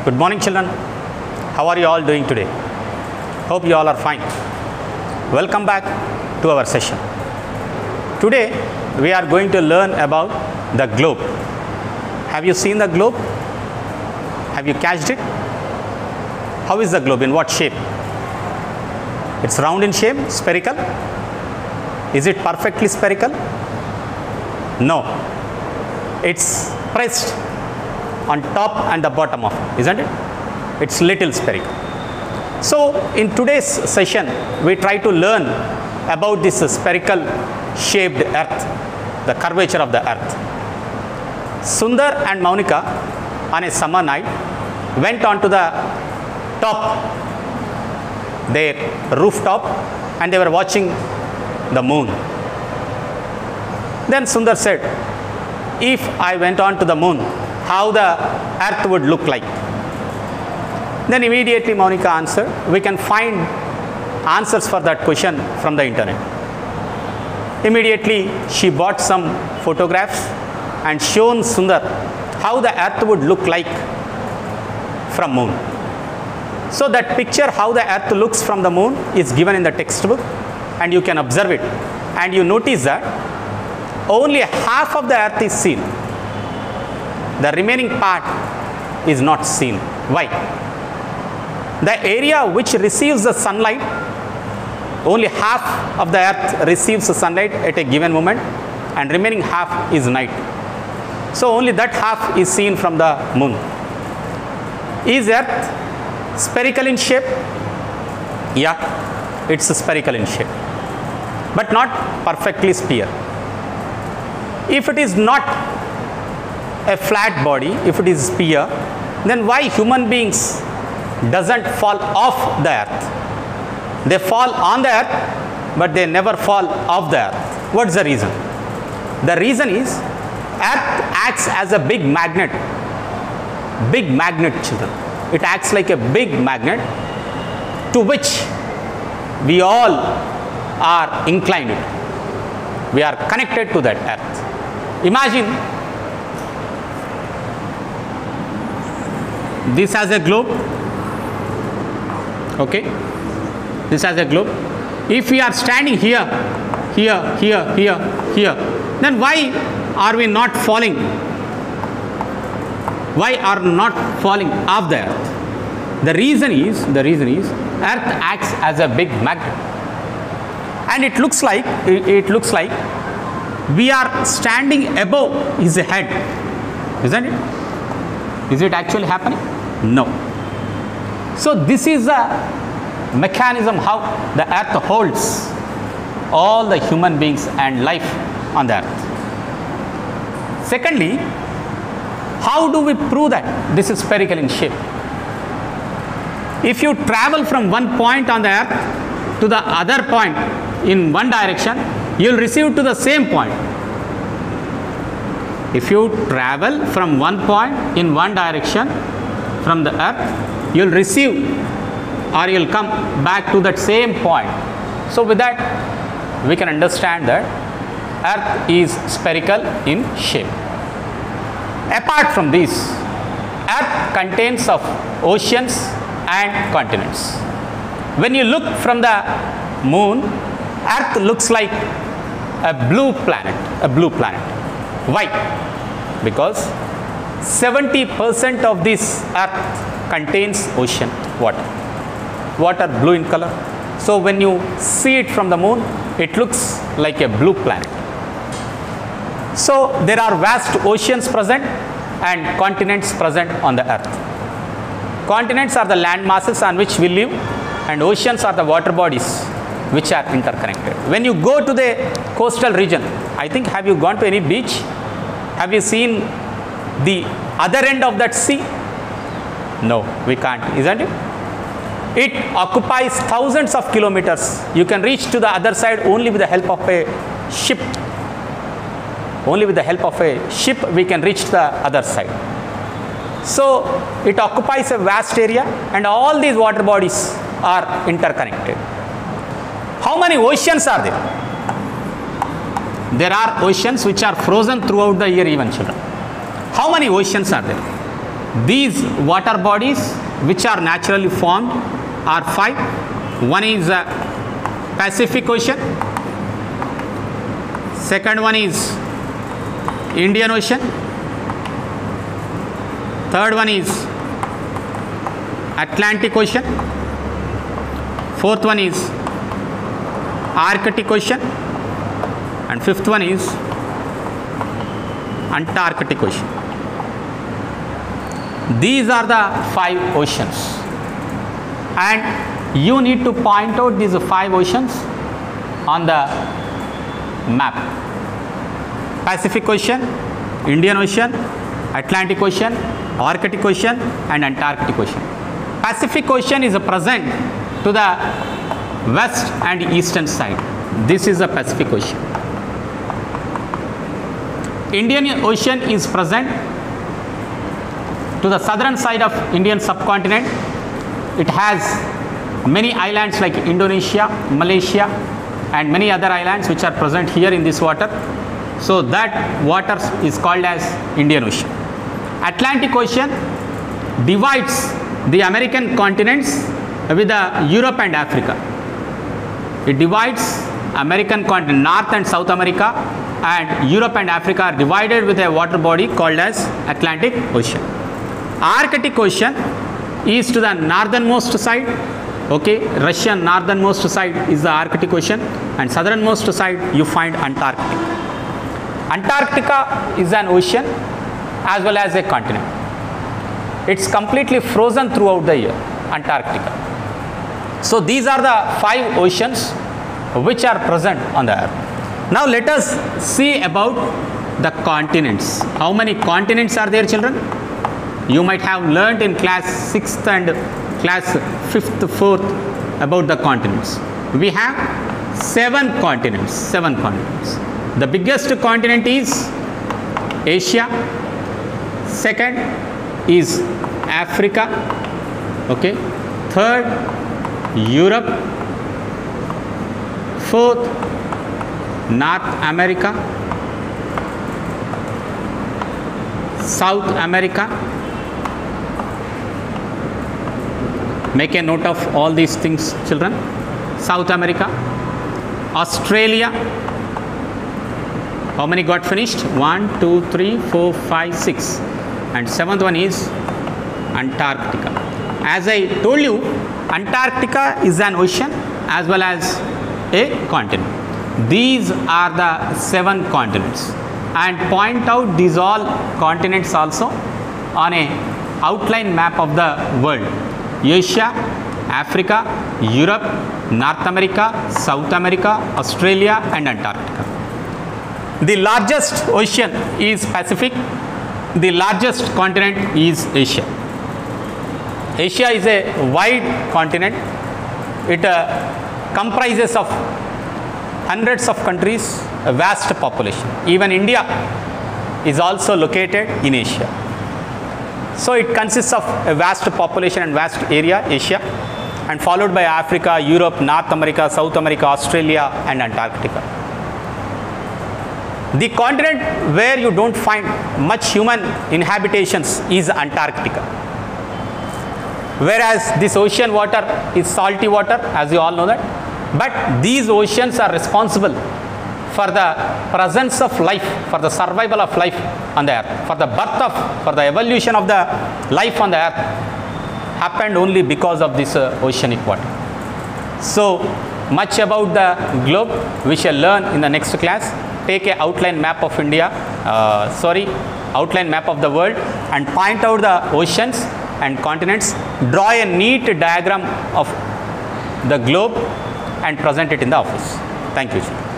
Good morning, children. How are you all doing today? Hope you all are fine. Welcome back to our session. Today we are going to learn about the globe. Have you seen the globe? Have you catched it? How is the globe? In what shape? It's round in shape, spherical. Is it perfectly spherical? No. It's pressed on top and the bottom of it, isn't it? It's little spherical. So in today's session, we try to learn about this spherical shaped earth, the curvature of the earth. Sundar and Maunika on a summer night went on to the top, their rooftop, and they were watching the moon. Then Sundar said, if I went on to the moon, how the earth would look like? Then immediately Maunika answered, we can find answers for that question from the internet. Immediately she bought some photographs and shown Sundar how the earth would look like from moon. So that picture how the earth looks from the moon is given in the textbook, and you can observe it, and you notice that only half of the earth is seen. The remaining part is not seen. Why? The area which receives the sunlight, only half of the earth receives the sunlight at a given moment, and remaining half is night. So only that half is seen from the moon. Is earth spherical in shape? Yeah, it's spherical in shape, but not perfectly sphere. If it is not a flat body, if it is sphere, then why human beings doesn't fall off the earth? They fall on the earth, but they never fall off the earth. What's the reason? The reason is earth acts as a big magnet. Big magnet, children. It acts like a big magnet to which we all are inclined. We are connected to that earth. Imagine this as a globe. Okay, this as a globe. If we are standing here, then why are we not falling? Why are not falling off the earth? The reason is earth acts as a big magnet, and it looks like we are standing above his head, isn't it? Is it actually happening? No. So this is the mechanism how the earth holds all the human beings and life on the earth. Secondly, how do we prove that this is spherical in shape? If you travel from one point on the earth to the other point in one direction, you will receive to the same point. If you travel from one point in one direction from the earth, you will receive or you will come back to that same point. So with that, we can understand that earth is spherical in shape. Apart from this, earth contains of oceans and continents. When you look from the moon, earth looks like a blue planet, Why? Because 70% of this earth contains ocean water blue in color. So when you see it from the moon, it looks like a blue planet. So there are vast oceans present and continents present on the earth. Continents are the land masses on which we live, and oceans are the water bodies which are interconnected. When you go to the coastal region, I think, have you gone to any beach? Have you seen the other end of that sea? No, we can't, isn't it? It occupies thousands of kilometers. You can reach to the other side only with the help of a ship. Only with the help of a ship we can reach the other side. So it occupies a vast area, and all these water bodies are interconnected. How many oceans are there? There are oceans which are frozen throughout the year even, children. How many oceans are there? These water bodies which are naturally formed are 5. One is Pacific Ocean, second one is Indian Ocean, third one is Atlantic Ocean, fourth one is Arctic Ocean, and fifth one is Antarctic Ocean. These are the 5 oceans, and you need to point out these 5 oceans on the map. Pacific Ocean, Indian Ocean, Atlantic Ocean, Arctic Ocean, and Antarctic Ocean. Pacific Ocean is present to the west and eastern side. This is the Pacific Ocean. Indian Ocean is present to the southern side of Indian subcontinent. It has many islands like Indonesia, Malaysia, and many other islands which are present here in this water. So that water is called as Indian Ocean. Atlantic Ocean divides the American continents with the Europe and Africa. It divides American continent, North and South America, and Europe and Africa are divided with a water body called as Atlantic Ocean. Arctic Ocean is to the northernmost side. Okay, Russian northernmost side is the Arctic Ocean, and southernmost side you find Antarctica. Antarctica is an ocean as well as a continent. It's completely frozen throughout the year, Antarctica. So these are the 5 oceans which are present on the earth. Now let us see about the continents. How many continents are there, children? You might have learnt in class 6th and class 5th, 4th about the continents. We have 7 continents. 7 continents. The biggest continent is Asia. Second is Africa. Okay. Third, Europe. Fourth, North America. South America. Make a note of all these things, children. South America. Australia. How many got finished? 1, 2, 3, 4, 5, 6. And 7th one is Antarctica. As I told you, Antarctica is an ocean as well as a continent. These are the 7 continents. And point out these all continents also on a outline map of the world. Asia, Africa, Europe, North America, South America, Australia, and Antarctica. The largest ocean is Pacific. The largest continent is Asia. Asia is a wide continent. It comprises of hundreds of countries, a vast population. Even India is also located in Asia. So it consists of a vast population and vast area, Asia, and followed by Africa, Europe, North America, South America, Australia, and Antarctica. The continent where you don't find much human inhabitations is Antarctica. Whereas this ocean water is salty water, as you all know that. But these oceans are responsible for the presence of life, for the survival of life on the earth, for the the evolution of the life on the earth happened only because of this oceanic water. So much about the globe we shall learn in the next class. Take a outline map of India, outline map of the world, and point out the oceans and continents. Draw a neat diagram of the globe and present it in the office. Thank you, children.